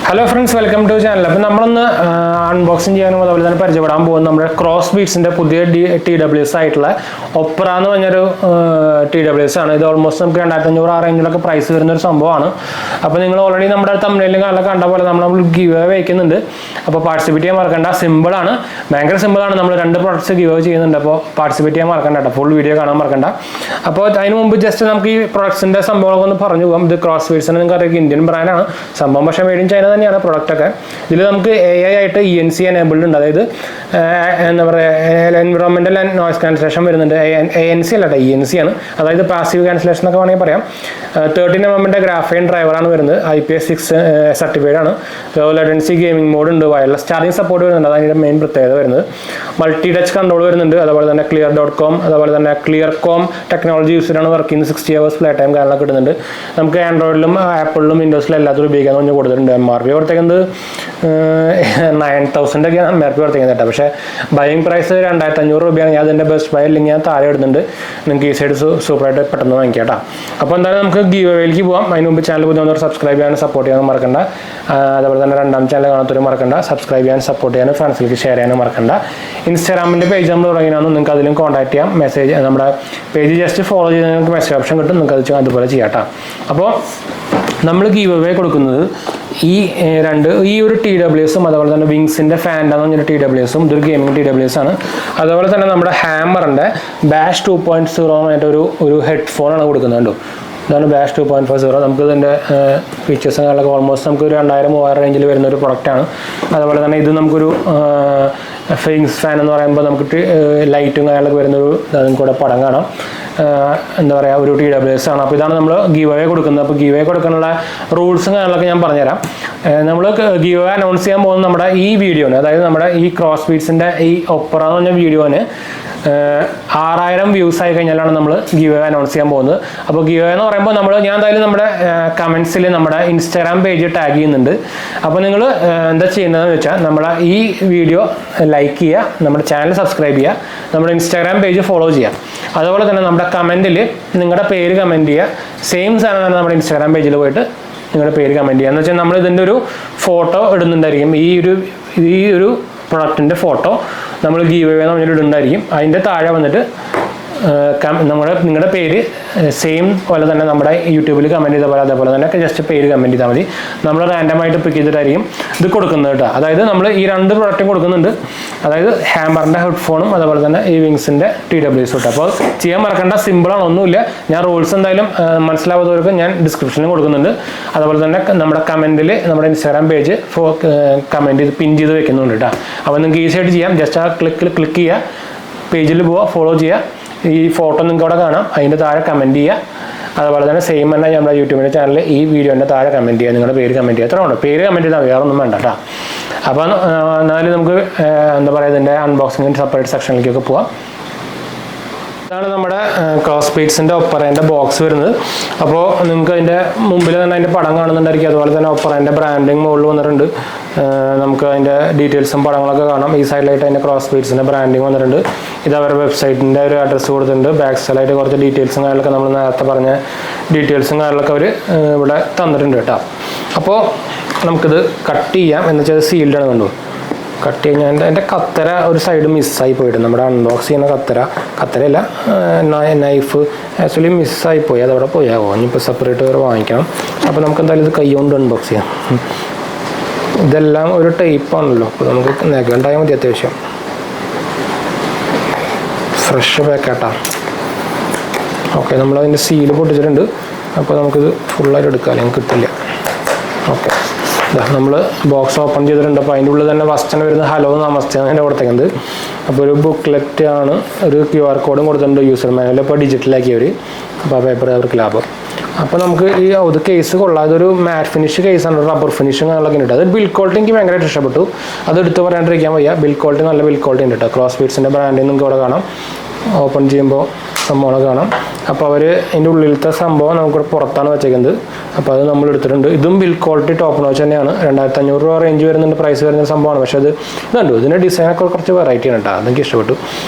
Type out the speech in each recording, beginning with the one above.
Hello friends, welcome to the channel. We will unboxing CROSSBEATS TWS Opera TWS is almost $2,500 price. If you already giveaway, participate symbol symbol products participate full video just products the CROSSBEATS Indian brand made in China. Product AI ENC enabled environmental and noise cancellation ANC ENC passive cancellation 13 mm graphene driver IPS6 certified low latency gaming mode wireless charging support main multi-touch control clear.com clear.com technology used working 60 hours flat time Android Apple Windows MRP 9,000 MRP buying price $2,500 best buy link super giveaway channel subscribe and support channel subscribe and support friends share Instagram page contact message page just follow message option നമ്മൾ giveaway കൊടുക്കുന്നത് ഈ ഒരു TWS വിങ്സിന്റെ fan TWS ഇതൊരു gaming TWS ആണ് അതുപോലെ തന്നെ നമ്മുടെ ഹാമറിന്റെ bash 2.0 ഒരു ഹെഡ്ഫോൺ ആണ് കൊടുക്കുന്നത് ഇതാണ് ബാഷ് 2.50 നമുക്ക് ഇതിന്റെ ഫീച്ചേഴ്സ് ഓൾമോസ്റ്റ് നമുക്ക് 2000-3000 റേഞ്ചിൽ വരുന്ന ഒരു പ്രൊഡക്റ്റ് ആണ് അതുപോലെ തന്നെ ഇത് നമുക്കൊരു ഫിങ്സ് ഫാൻ എന്ന് പറയുമ്പോൾ നമുക്ക് ലൈറ്റും കാര്യങ്ങളൊക്കെ വരുന്ന ഒരു കൂടെ പടം കാണാം എന്താ പറയുക ഒരു TWS ആണ് അപ്പോൾ ഇതാണ് നമ്മൾ giveaway കൊടുക്കുന്നത് അപ്പോൾ giveaway കൊടുക്കാനുള്ള റൂൾസും കാര്യങ്ങളൊക്കെ ഞാൻ പറഞ്ഞുതരാം നമ്മൾ giveaway അനൗൺസ് ചെയ്യാൻ പോകുന്ന നമ്മുടെ ഈ വീഡിയോന് അതായത് നമ്മുടെ ഈ CROSSBEATSന്റെ ഈ ഒപ്പറ എന്ന് പറഞ്ഞ വീഡിയോന് 6000 വ്യൂസ് ആയി കഴിഞ്ഞാലാണ് നമ്മൾ giveaway അനൗൺസ് ചെയ്യാൻ പോകുന്നത് അപ്പോൾ giveaway എന്ന് പറയുമ്പോൾ ഞാൻ എന്തായാലും നമ്മുടെ കമന്റ്സിൽ നമ്മുടെ ഇൻസ്റ്റാഗ്രാം പേജ് ടാഗ് ചെയ്യുന്നുണ്ട് അപ്പോൾ നിങ്ങൾ എന്താ ചെയ്യുന്നതെന്ന് വെച്ചാൽ നമ്മുടെ ഈ വീഡിയോ ലൈക്ക് ചെയ്യുക നമ്മുടെ ചാനൽ സബ്സ്ക്രൈബ് ചെയ്യുക നമ്മുടെ ഇൻസ്റ്റാഗ്രാം പേജ് ഫോളോ ചെയ്യുക അതുപോലെ തന്നെ നമ്മുടെ കമന്റിൽ നിങ്ങളുടെ പേര് കമന്റ് ചെയ്യുക സെയിം സാധനമാണ് നമ്മുടെ ഇൻസ്റ്റാഗ്രാം പേജിൽ പോയിട്ട് നിങ്ങളുടെ പേര് കമന്റ് ചെയ്യുക എന്ന് വെച്ചാൽ നമ്മൾ ഇതിൻ്റെ ഒരു ഫോട്ടോ ഇടുന്നുണ്ടായിരിക്കും ഈ ഒരു പ്രൊഡക്റ്റിൻ്റെ ഫോട്ടോ നമ്മൾ giveaway എന്ന് പറഞ്ഞിട്ട് ഇടുന്നുണ്ടായിരിക്കും അതിൻ്റെ താഴെ വന്നിട്ട് നിങ്ങളുടെ പേര് സെയിം പോലെ തന്നെ നമ്മുടെ യൂട്യൂബിൽ കമൻറ്റ് ചെയ്ത പോലെ അതേപോലെ തന്നെ ജസ്റ്റ് പേര് കമൻറ്റ് ചെയ്താൽ മതി നമ്മൾ റാൻഡമായിട്ട് പിക്ക് ചെയ്തിട്ടായിരിക്കും ഇത് കൊടുക്കുന്നത് കേട്ടോ അതായത് നമ്മൾ ഈ രണ്ട് പ്രൊഡക്റ്റും കൊടുക്കുന്നുണ്ട് അതായത് ഹാമറിൻ്റെ ഹെഡ്ഫോണും അതുപോലെ തന്നെ ഈ വിങ്സിൻ്റെ TWS കേട്ടോ അപ്പോൾ ചെയ്യാൻ മറക്കേണ്ട സിമ്പിളാണ് ഒന്നുമില്ല ഞാൻ റൂൾസ് എന്തായാലും മനസ്സിലാവാത്തവർക്ക് ഞാൻ ഡിസ്ക്രിപ്ഷനിൽ കൊടുക്കുന്നുണ്ട് അതുപോലെ തന്നെ നമ്മുടെ കമൻറ്റിൽ നമ്മുടെ ഇൻസ്റ്റാഗ്രാം പേജ് കമൻറ്റ് ചെയ്ത് പിൻ ചെയ്ത് വെക്കുന്നുണ്ട് കേട്ടോ അപ്പോൾ നിങ്ങൾക്ക് ഈസി ആയിട്ട് ചെയ്യാം ജസ്റ്റ് ആ ക്ലിക്ക് ചെയ്യുക പേജിൽ പോവുക ഫോളോ ചെയ്യുക ഈ ഫോട്ടോ നിങ്ങൾക്ക് അവിടെ കാണാം അതിൻ്റെ താഴെ കമൻറ്റ് ചെയ്യുക അതുപോലെ തന്നെ സെയിം തന്നെ നമ്മുടെ യൂട്യൂബിൻ്റെ ചാനലിൽ ഈ വീഡിയോൻ്റെ താഴെ കമൻറ്റ് ചെയ്യുക നിങ്ങളുടെ പേര് കമൻറ്റ് ചെയ്യുക എത്ര ഉണ്ട് പേര് കമൻറ്റ് ചെയ്താൽ വേറെ ഒന്നും വേണ്ട കേട്ടോ അപ്പോൾ എന്നാലും നമുക്ക് എന്താ പറയുക ഇതിൻ്റെ അൺബോക്സിങ്ങിൻ്റെ സെപ്പറേറ്റ് സെക്ഷനിലേക്കൊക്കെ പോവാം ഇതാണ് നമ്മുടെ CROSSBEATSന്റെ ഒപ്പറേൻ്റെ ബോക്സ് വരുന്നത് അപ്പോൾ നിങ്ങൾക്ക് അതിൻ്റെ മുമ്പിൽ തന്നെ അതിൻ്റെ പടം കാണുന്നുണ്ടായിരിക്കും അതുപോലെ തന്നെ ഒപ്പറേൻ്റെ ബ്രാൻഡിങ് മുകളിൽ വന്നിട്ടുണ്ട് നമുക്ക് അതിൻ്റെ ഡീറ്റെയിൽസും പടങ്ങളൊക്കെ കാണാം ഈ സൈഡിലായിട്ട് അതിൻ്റെ CROSSBEATSന്റെ ബ്രാൻഡിങ് വന്നിട്ടുണ്ട് ഇത് അവരുടെ വെബ്സൈറ്റിൻ്റെ ഒരു അഡ്രസ്സ് കൊടുത്തിട്ടുണ്ട് ബാക്ക് സൈഡിലായിട്ട് കുറച്ച് ഡീറ്റെയിൽസും കാര്യങ്ങളൊക്കെ നമ്മൾ നേരത്തെ പറഞ്ഞ ഡീറ്റെയിൽസും കാര്യങ്ങളൊക്കെ അവർ ഇവിടെ തന്നിട്ടുണ്ട് കേട്ടോ അപ്പോൾ നമുക്കിത് കട്ട് ചെയ്യാം എന്ന് വെച്ചാൽ സീൽഡാണ് കണ്ടു കട്ട് കഴിഞ്ഞാൽ എൻ്റെ കത്തര ഒരു സൈഡ് മിസ്സായി പോയിട്ട് നമ്മുടെ അൺബോക്സ് ചെയ്യുന്ന കത്തരയല്ല നൈഫ് ആക്ച്വലി മിസ്സായി പോയി അതവിടെ പോയാവോ ഇനിയിപ്പോൾ സെപ്പറേറ്റ് വേറെ വാങ്ങിക്കണം അപ്പോൾ നമുക്ക് എന്തായാലും ഇത് കൈ കൊണ്ട് അൺബോക്സ് ചെയ്യാം ഇതെല്ലാം ഒരു ടൈപ്പാണല്ലോ അപ്പോൾ നമുക്ക് നെഗണ്ടായാൽ മതി അത്യാവശ്യം ഫ്രഷ് പാക്കാട്ടാ ഓക്കെ നമ്മളതിൻ്റെ സീല് പൊട്ടിച്ചിട്ടുണ്ട് അപ്പോൾ നമുക്കിത് ഫുള്ളായിട്ട് എടുക്കാം അല്ലെങ്കിൽ കിട്ടില്ല ഓക്കെ നമ്മൾ ബോക്സ് ഓപ്പൺ ചെയ്തിട്ടുണ്ട് അപ്പോൾ അതിൻ്റെ ഉള്ളിൽ തന്നെ ഫസ്റ്റ് തന്നെ വരുന്ന ഹലോ നമസ്തേ ആണ് കൊടുത്തേക്കുന്നത് അപ്പോൾ ഒരു ബുക്ക്ലെറ്റ് ആണ് ഒരു QR കോഡും കൊടുത്തിട്ടുണ്ട് യൂസർ മാനുവൽ ഇപ്പോൾ ഡിജിറ്റലാക്കിയവർ അപ്പോൾ ആ പേപ്പർ അവർക്ക് ലാഭം അപ്പോൾ നമുക്ക് ഈ ഇത് കേസ് കൊള്ളാം ഇതൊരു മാറ്റ് ഫിനിഷ് കേസാണ് റബ്ബർ ഫിനിഷും കാര്യങ്ങളൊക്കെ ഉണ്ട് അത് ബിൽ ക്വാളിറ്റി എനിക്ക് ഭയങ്കരമായിട്ട് ഇഷ്ടപ്പെട്ടു അത് എടുത്ത് പറയാണ്ടിരിക്കാൻ വയ്യ ബിൽ ക്വാളിറ്റി നല്ല ബിൽ ക്വാളിറ്റി ഉണ്ട് കേട്ടോ CROSSBEATSന്റെ ബ്രാൻഡിൽ നിങ്ങൾക്ക് ഇവിടെ കാണാം ഓപ്പൺ ചെയ്യുമ്പോൾ സംഭവങ്ങളൊക്കെ കാണാം അപ്പോൾ അവർ അതിൻ്റെ ഉള്ളിലത്തെ സംഭവം നമുക്കിവിടെ പുറത്താണ് വെച്ചേക്കുന്നത് അപ്പോൾ അത് നമ്മൾ എടുത്തിട്ടുണ്ട് ഇതും ബിൽ ക്വാളിറ്റി ടോപ്പ് നോച്ച് തന്നെയാണ് $2,500 റേഞ്ച് വരുന്നുണ്ട് പ്രൈസ് വരുന്ന സംഭവമാണ് പക്ഷേ അത് ഇതുണ്ട് ഇതിൻ്റെ ഡിസൈനൊക്കെ കുറച്ച് വെറൈറ്റി ആണ് കേട്ടോ അതെനിക്ക് ഇഷ്ടപ്പെട്ടു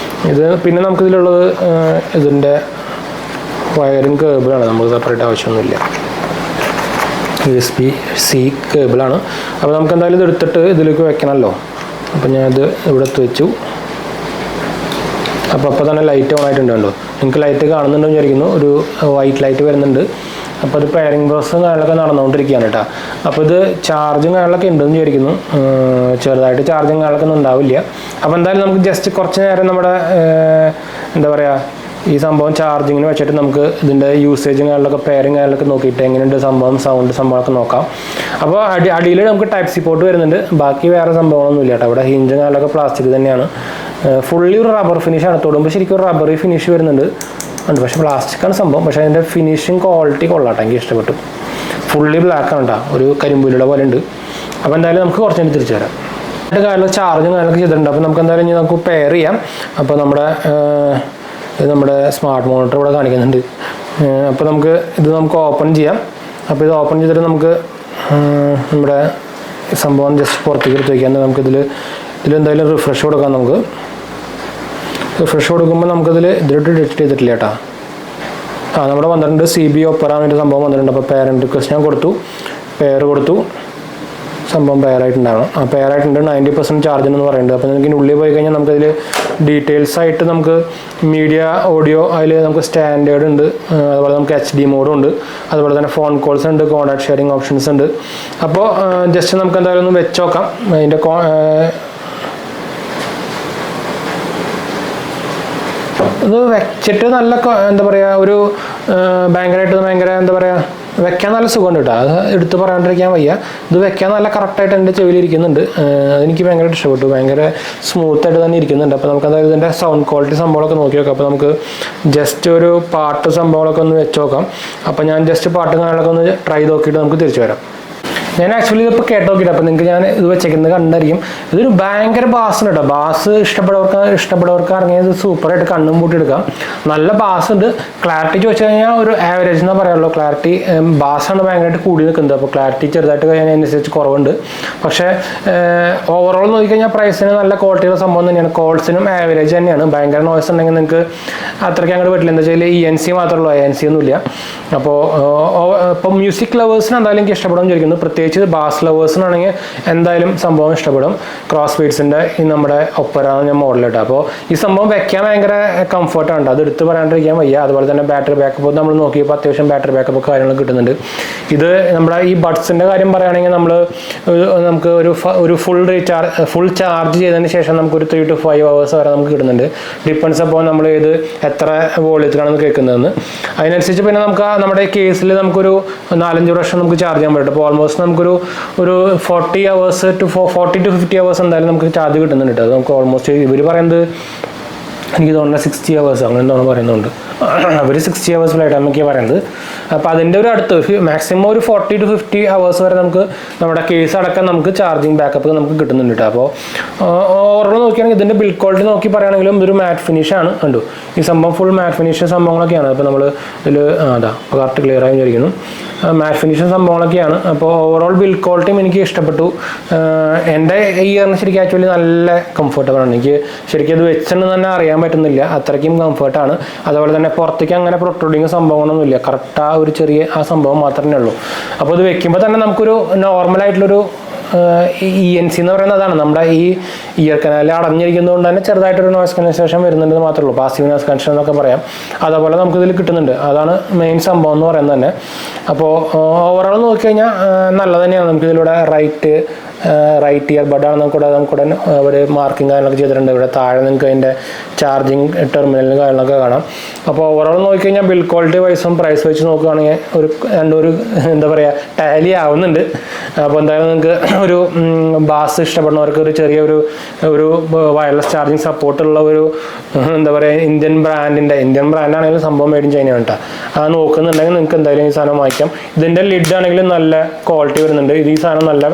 ഇത് പിന്നെ നമുക്കിതിലുള്ളത് ഇതിൻ്റെ വയറിങ് കേബിളാണ് നമുക്ക് സെപ്പറേറ്റ് ആവശ്യമൊന്നുമില്ല USB-C കേബിളാണ്. അപ്പോൾ നമുക്ക് എന്തായാലും ഇത് എടുത്തിട്ട് ഇതിലേക്ക് വെക്കണമല്ലോ. അപ്പോൾ ഞാനത് ഇവിടെ വെച്ചു. അപ്പോൾ തന്നെ ലൈറ്റ് ഓൺ ആയിട്ടുണ്ട്. കണ്ടോ, നിങ്ങൾക്ക് ലൈറ്റ് കാണുന്നുണ്ടെന്ന് വിചാരിക്കുന്നു. ഒരു വൈറ്റ് ലൈറ്റ് വരുന്നുണ്ട്. അപ്പോൾ ഇത് പെയറിംഗ് പ്രോസസ്സും കാര്യങ്ങളൊക്കെ നടന്നുകൊണ്ടിരിക്കുകയാണ് കേട്ടോ. അപ്പോൾ ഇത് ചാർജും കാര്യങ്ങളൊക്കെ ഉണ്ടെന്ന് വിചാരിക്കുന്നു. ചെറുതായിട്ട് ചാർജും കാര്യങ്ങളൊക്കെ ഒന്നും ഉണ്ടാവില്ല. അപ്പോൾ എന്തായാലും നമുക്ക് ജസ്റ്റ് കുറച്ച് നേരം നമ്മുടെ എന്താ പറയുക ഈ സംഭവം ചാർജിങ്ങിന് വെച്ചിട്ട് നമുക്ക് ഇതിൻ്റെ യൂസേജും കാര്യങ്ങളൊക്കെ പെയറിങ് കാര്യങ്ങളൊക്കെ നോക്കിയിട്ട് എങ്ങനെയുണ്ട് സംഭവം, സൗണ്ട് സംഭവമൊക്കെ നോക്കാം. അപ്പോൾ അടിയിൽ നമുക്ക് ടൈപ്പ് സി പോർട്ട് വരുന്നുണ്ട്. ബാക്കി വേറെ സംഭവങ്ങളൊന്നും ഇല്ല കേട്ടോ. അവിടെ ഹിഞ്ചും കാര്യങ്ങളൊക്കെ പ്ലാസ്റ്റിക് തന്നെയാണ്. ഫുള്ളി ഒരു റബ്ബർ ഫിനിഷാണ്. തൊടുമ്പോൾ ശരിക്കും ഒരു റബ്ബറി ഫിനിഷ് വരുന്നുണ്ട് ഉണ്ട്. പക്ഷേ പ്ലാസ്റ്റിക്കാണ് സംഭവം. പക്ഷേ അതിൻ്റെ ഫിനിഷിങ് ക്വാളിറ്റി കൊള്ളാട്ടെ, എനിക്ക് ഇഷ്ടപ്പെട്ടു. ഫുള്ളി ബ്ലാക്കാണ് കേട്ടോ, ഒരു കരിമ്പുലിയുടെ പോലെ ഉണ്ട്. അപ്പോൾ എന്തായാലും നമുക്ക് കുറച്ച് നേരം തിരിച്ചു വരാം. കാര്യങ്ങൾ ചാർജും കാര്യങ്ങളൊക്കെ ചെയ്തിട്ടുണ്ട്. അപ്പോൾ നമുക്ക് എന്തായാലും നമുക്ക് പെയർ ചെയ്യാം. അപ്പോൾ നമ്മുടെ സ്മാർട്ട് മോണിറ്റർ ഇവിടെ കാണിക്കുന്നുണ്ട്. അപ്പോൾ നമുക്ക് ഓപ്പൺ ചെയ്യാം. അപ്പോൾ ഇത് ഓപ്പൺ ചെയ്തിട്ട് നമുക്ക് നമ്മുടെ സംഭവം ജസ്റ്റ് പുറത്തേക്ക് എടുത്ത് വയ്ക്കാം. ഇതിലെന്തായാലും റിഫ്രഷ് കൊടുക്കാം. നമുക്ക് റിഫ്രഷ് കൊടുക്കുമ്പോൾ ഇതിലോട്ട് ഡിറ്റക്ട് ചെയ്തിട്ടില്ല കേട്ടോ. നമ്മുടെ വന്നിട്ടുണ്ട് CB ഒപ്പറ എന്നൊരു സംഭവം വന്നിട്ടുണ്ട്. അപ്പോൾ പേരൻറ്റ് റിക്വസ്റ്റ് ഞാൻ പെയർ കൊടുത്തു. സംഭവം പെയറായിട്ടുണ്ടാവണം. പെയറായിട്ടുണ്ട്. 90% ചാർജ് എന്ന് പറയുന്നുണ്ട്. അപ്പോൾ നമുക്ക് ഉള്ളിൽ പോയി കഴിഞ്ഞാൽ നമുക്കതിൽ ഡീറ്റെയിൽസ് ആയിട്ട് നമുക്ക് മീഡിയ ഓഡിയോ അതിൽ നമുക്ക് സ്റ്റാൻഡേർഡ് ഉണ്ട്. അതുപോലെ നമുക്ക് HD മോഡും ഉണ്ട്. അതുപോലെ തന്നെ ഫോൺ കോൾസ് ഉണ്ട്, കോൺടാക്ട് ഷെയറിങ് ഓപ്ഷൻസ് ഉണ്ട്. അപ്പോൾ ജസ്റ്റ് നമുക്ക് എന്തായാലും ഒന്ന് വെച്ച് നോക്കാം. അതിൻ്റെ ഇത് വെച്ചിട്ട് നല്ല എന്താ പറയുക ഒരു ഭയങ്കര എന്താ പറയുക വെക്കാൻ നല്ല സുഖമുണ്ട് കേട്ടോ. അത് എടുത്ത് പറയാണ്ടിരിക്കാൻ വയ്യ. ഇത് വെക്കാൻ നല്ല കറക്റ്റായിട്ട് എൻ്റെ ചെവിയിലിരിക്കുന്നുണ്ട്. അതെനിക്ക് ഭയങ്കരമായിട്ട് ഇഷ്ടപ്പെട്ടു. ഭയങ്കര സ്മൂത്തായിട്ട് തന്നെ ഇരിക്കുന്നുണ്ട്. അപ്പോൾ നമുക്ക് അതായത് ഇതിൻ്റെ സൗണ്ട് ക്വാളിറ്റി സംഭവങ്ങളൊക്കെ നോക്കി നോക്കാം. അപ്പോൾ നമുക്ക് ജസ്റ്റ് ഒരു പാട്ട് സംഭവങ്ങളൊക്കെ ഒന്ന് വെച്ച് നോക്കാം. അപ്പോൾ ഞാൻ ജസ്റ്റ് പാട്ട് കാര്യങ്ങളൊക്കെ ഒന്ന് ട്രൈ നോക്കിയിട്ട് നമുക്ക് തിരിച്ചു വരാം. ഞാൻ ആക്ച്വലി ഇതിപ്പോൾ കേട്ട് നോക്കിയിട്ട് അപ്പോൾ നിങ്ങൾക്ക് ഞാൻ ഇത് വെച്ചേക്കുന്നത് കണ്ടായിരിക്കും. ഇതൊരു ഭയങ്കര ബാസാണ് കേട്ടോ. ബാസ് ഇഷ്ടപ്പെടുന്നവർക്ക് ഇറങ്ങിയത് ഇത് സൂപ്പറായിട്ട് കണ്ണും പൂട്ടി എടുക്കാം. നല്ല ബാസ് ഉണ്ട്. ക്ലാരിറ്റി ചോദിച്ചു കഴിഞ്ഞാൽ ഒരു ആവറേജ് എന്നാ പറയാനുള്ളൂ. ക്ലാരിറ്റി ബാസാണ് ഭയങ്കരമായിട്ട് കൂടി നിൽക്കുന്നത്. അപ്പോൾ ക്ലാരിറ്റി ചെറുതായിട്ട് അതിനനുസരിച്ച് കുറവുണ്ട്. പക്ഷേ ഓവറോൾ നോക്കിക്കഴിഞ്ഞാൽ പ്രൈസിന് നല്ല ക്വാളിറ്റിയുള്ള സംഭവം തന്നെയാണ്. കോൾസിനും ആവറേജ് തന്നെയാണ്. ഭയങ്കര നോയ്സ് ഉണ്ടെങ്കിൽ നിങ്ങൾക്ക് അത്രയ്ക്ക് അങ്ങോട്ട് പറ്റില്ല. എന്താ വെച്ചാൽ ENC മാത്രമേ ഉള്ളൂ, ANC ഒന്നുമില്ല. അപ്പോൾ മ്യൂസിക് ലവേഴ്സിന് എന്തായാലും എനിക്ക് ഇഷ്ടപ്പെടുമെന്ന് ചോദിക്കുന്നു. പ്രത്യേകിച്ച് ബാസ് ലവേഴ്സിനാണെങ്കിൽ എന്തായാലും സംഭവം ഇഷ്ടപ്പെടും. CROSSBEATSൻ്റെ ഈ നമ്മുടെ ഒപ്പരാണ് ഞാൻ മോഡൽ ഇട്ടത്. അപ്പോൾ ഈ സംഭവം വെക്കാൻ ഭയങ്കര കംഫർട്ടാണ്. അത് എടുത്ത് പറയാണ്ടിരിക്കാൻ വയ്യ. അതുപോലെ തന്നെ ബാറ്ററി ബാക്കപ്പ് നമ്മൾ നോക്കിയപ്പോൾ അത്യാവശ്യം ബാറ്ററി ബാക്കപ്പ് കാര്യങ്ങൾ കിട്ടുന്നുണ്ട്. ഇത് നമ്മുടെ ഈ ബഡ്സിൻ്റെ കാര്യം പറയുകയാണെങ്കിൽ നമുക്ക് ഒരു ഫുൾ ചാർജ് ചെയ്തതിന് ശേഷം നമുക്കൊരു 3 to 5 hours വരെ നമുക്ക് കിട്ടുന്നുണ്ട്. ഡിപ്പെൻസ് അപ്പോൾ നമ്മൾ എത്ര വോളിയത്തിലാണ് കേൾക്കുന്നതെന്ന്. അതിനനുസരിച്ച് പിന്നെ നമുക്ക് നമ്മുടെ കേസിൽ നമുക്കൊരു 4-5 പ്രാവശ്യം നമുക്ക് ചാർജ് ചെയ്യാൻ പറ്റും. അപ്പോൾ ഓൾമോസ്റ്റ് നമുക്കൊരു 40 hours to 50 hours എന്തായാലും നമുക്ക് ചാർജ് കിട്ടുന്നുണ്ട്. അത് നമുക്ക് ഓൾമോസ്റ്റ് ഇവർ പറയുന്നത് എനിക്ക് തോന്നുന്നത് 60 hours അങ്ങനെ എന്താണ് പറയുന്നുണ്ട്. അവർ 60 hours ഫ്ലൈറ്റ് എന്നൊക്കെയാണ് പറയുന്നത്. അപ്പോൾ അതിൻ്റെ ഒരു അടുത്ത് മാക്സിമം ഒരു 40 to 50 hours വരെ നമുക്ക് നമ്മുടെ കേസ് അടക്കം നമുക്ക് ചാർജിങ് ബാക്കപ്പ് നമുക്ക് കിട്ടുന്നുണ്ട് കേട്ടോ. അപ്പോൾ ഓവറോൾ നോക്കുകയാണെങ്കിൽ ഇതിൻ്റെ ബിൽഡ് ക്വാളിറ്റി നോക്കി പറയുകയാണെങ്കിലും ഇതൊരു മാറ്റ് ഫിനിഷാണ്. കണ്ടു ഈ സംഭവം ഫുൾ മാറ്റ് ഫിനിഷ് സംഭവങ്ങളൊക്കെയാണ്. അപ്പോൾ നമ്മൾ ഇതിൽ കറക്റ്റ് ക്ലിയർ ആയി വിചാരിക്കുന്നു. മാറ്റ് ഫിനിഷ് സംഭവങ്ങളൊക്കെയാണ്. അപ്പോൾ ഓവറോൾ ബിൽഡ് ക്വാളിറ്റിയും എനിക്ക് ഇഷ്ടപ്പെട്ടു. എൻ്റെ ഇയറിന് ശരിക്കും ആക്ച്വലി നല്ല കംഫർട്ടബിൾ ആണ്. എനിക്ക് ശരിക്കും അത് വെച്ചെന്ന് തന്നെ അറിയാൻ പറ്റുന്നില്ല. അത്രയ്ക്കും കംഫർട്ടാണ്. അതുപോലെ തന്നെ പുറത്തേക്ക് അങ്ങനെ പ്രൊട്രൂഡിങ് സംഭവങ്ങളൊന്നുമില്ല. കറക്റ്റ് ഒരു ചെറിയ സംഭവം മാത്രമേ ഉള്ളൂ. അപ്പോൾ ഇത് വെക്കുമ്പോൾ തന്നെ നമുക്കൊരു നോർമലായിട്ടുള്ളൊരു ENC എന്ന് പറയുന്നത് അതാണ്. നമ്മുടെ ഈ ഇയർ കനാലിൽ അടഞ്ഞിരിക്കുന്നതുകൊണ്ട് തന്നെ ചെറുതായിട്ടൊരു നോയ്സ് കൺസേഷൻ വരുന്നുണ്ടെന്ന് മാത്രമേ ഉള്ളൂ. പാസീവ് നോയ്സ് കൺസേഷൻ എന്നൊക്കെ പറയാം. അതേപോലെ നമുക്കിതിൽ കിട്ടുന്നുണ്ട്. അതാണ് മെയിൻ സംഭവം എന്ന് പറയുന്നത് തന്നെ. അപ്പോൾ ഓവറോൾ നോക്കിക്കഴിഞ്ഞാൽ നല്ലത് തന്നെയാണ്. നമുക്കിതിലൂടെ റൈറ്റ് ഇയർ ബഡാണ് നമുക്കിവിടെ ഒരു മാർക്കിങ് കാര്യങ്ങളൊക്കെ ചെയ്തിട്ടുണ്ട്. ഇവിടെ താഴെ നിങ്ങൾക്ക് അതിൻ്റെ ചാർജിങ് ടെർമിനലിന് കാര്യങ്ങളൊക്കെ കാണാം. അപ്പോൾ ഓവറോൾ നോക്കിക്കഴിഞ്ഞാൽ ബിൽഡ് ക്വാളിറ്റി വൈസും പ്രൈസ് വെച്ച് നോക്കുകയാണെങ്കിൽ ഒരു എന്താ പറയുക ടാലി ആവുന്നുണ്ട്. അപ്പോൾ എന്തായാലും നിങ്ങൾക്ക് ഒരു ബാസ് ഇഷ്ടപ്പെടുന്നവർക്ക് ഒരു ചെറിയ ഒരു വയർലെസ് ചാർജിങ് സപ്പോർട്ടുള്ള ഒരു എന്താ പറയുക ഇന്ത്യൻ ബ്രാൻഡാണെങ്കിലും സംഭവം മെയ്ഡ് ഇൻ ചൈനയാണ് കേട്ടോ. അത് നോക്കുന്നുണ്ടെങ്കിൽ നിങ്ങൾക്ക് എന്തായാലും ഈ സാധനം വാങ്ങിക്കാം. ഇതിൻ്റെ ലിഡ് ആണെങ്കിലും നല്ല ക്വാളിറ്റി വരുന്നുണ്ട്. ഈ സാധനം നല്ല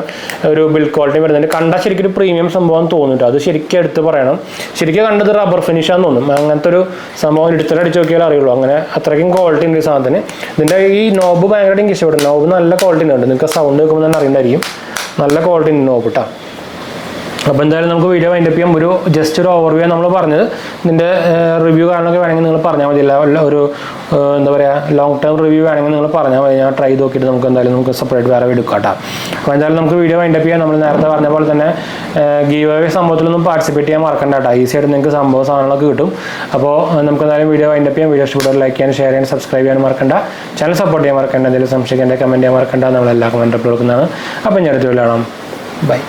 ഒരു ബിൽഡ് ക്വാളിറ്റി വരുന്നുണ്ട്. കണ്ടാൽ ശരിക്കും ഒരു പ്രീമിയം സംഭവം തോന്നുന്നുണ്ട്. അത് ശരിക്കും എടുത്ത് പറയണം. ശരിക്കും കണ്ടത് റബ്ബർ ഫിനിഷാന്ന് തോന്നും. അങ്ങനത്തെ ഒരു സംഭവം എടുത്തിട്ടടിച്ച് നോക്കിയാൽ അറിയുള്ളൂ. അങ്ങനെ അത്രയ്ക്കും ക്വാളിറ്റി ഉണ്ട് ഈ സാധനത്തിന്. ഇതിൻ്റെ ഈ നോബ് ഭയങ്കരമായിട്ട് എനിക്ക് ഇഷ്ടപ്പെടും. നോബ് നല്ല ക്വാളിറ്റി ഉണ്ട്. നിങ്ങൾക്ക് സൗണ്ട് കേൾക്കുമ്പോൾ തന്നെ അറിയണ്ടായിരിക്കും. നല്ല ക്വാളിറ്റി ഉണ്ട് നോബ് കേട്ടോ. അപ്പോൾ എന്തായാലും നമുക്ക് വീഡിയോ വൈൻഡപ്പ് ചെയ്യാം. ഒരു ജസ്റ്റ് ഒരു ഓവർവ്യൂ നമ്മൾ പറഞ്ഞത്. ഇതിൻ്റെ റിവ്യൂ കാണണമെങ്കിൽ വേണമെങ്കിൽ നിങ്ങൾ പറഞ്ഞാൽ മതി. ഒരു എന്താ പറയുക ലോങ് ടേം റിവ്യൂ വേണമെങ്കിൽ നിങ്ങൾ പറഞ്ഞാൽ മതി. ഞാൻ ട്രൈ നോക്കിയിട്ട് നമുക്ക് എന്തായാലും നമുക്ക് സെപ്പറേറ്റ് വേറെ എടുക്കാം കേട്ടോ. അപ്പോൾ എന്തായാലും നമുക്ക് വീഡിയോ വൈൻഡപ്പ് ചെയ്യാം. നമ്മൾ നേരത്തെ പറഞ്ഞ പോലെ തന്നെ ഗീവ് അവേ സംഭവത്തിലൊന്നും പാർട്ടിസിപ്പേറ്റ് ചെയ്യാൻ മറക്കണ്ട കേട്ടോ. ഈസിയായിട്ട് നിങ്ങൾക്ക് സാധനങ്ങളൊക്കെ കിട്ടും. അപ്പോൾ നമുക്ക് എന്തായാലും വീഡിയോ വൈൻഡപ്പ് ചെയ്യാം. വീഡിയോ ഇഷ്ടപ്പെട്ടവർ ലൈക്ക് ചെയ്യാൻ, ഷെയർ ചെയ്യാൻ, സബ്സ്ക്രൈബ് ചെയ്യാൻ മറക്കണ്ട. ചാനൽ സപ്പോർട്ട് ചെയ്യാൻ മറക്കണ്ട. എന്തെങ്കിലും സംശയിക്കാൻ കമൻറ്റ് ചെയ്യാൻ മറക്കണ്ട. നമ്മളെല്ലാ കമൻറ്റ് റിപ്ലൈ കൊടുക്കുന്നതാണ്. അപ്പോൾ ഞാൻ അടുത്ത വീഡിയോ കാണാം. ബൈ.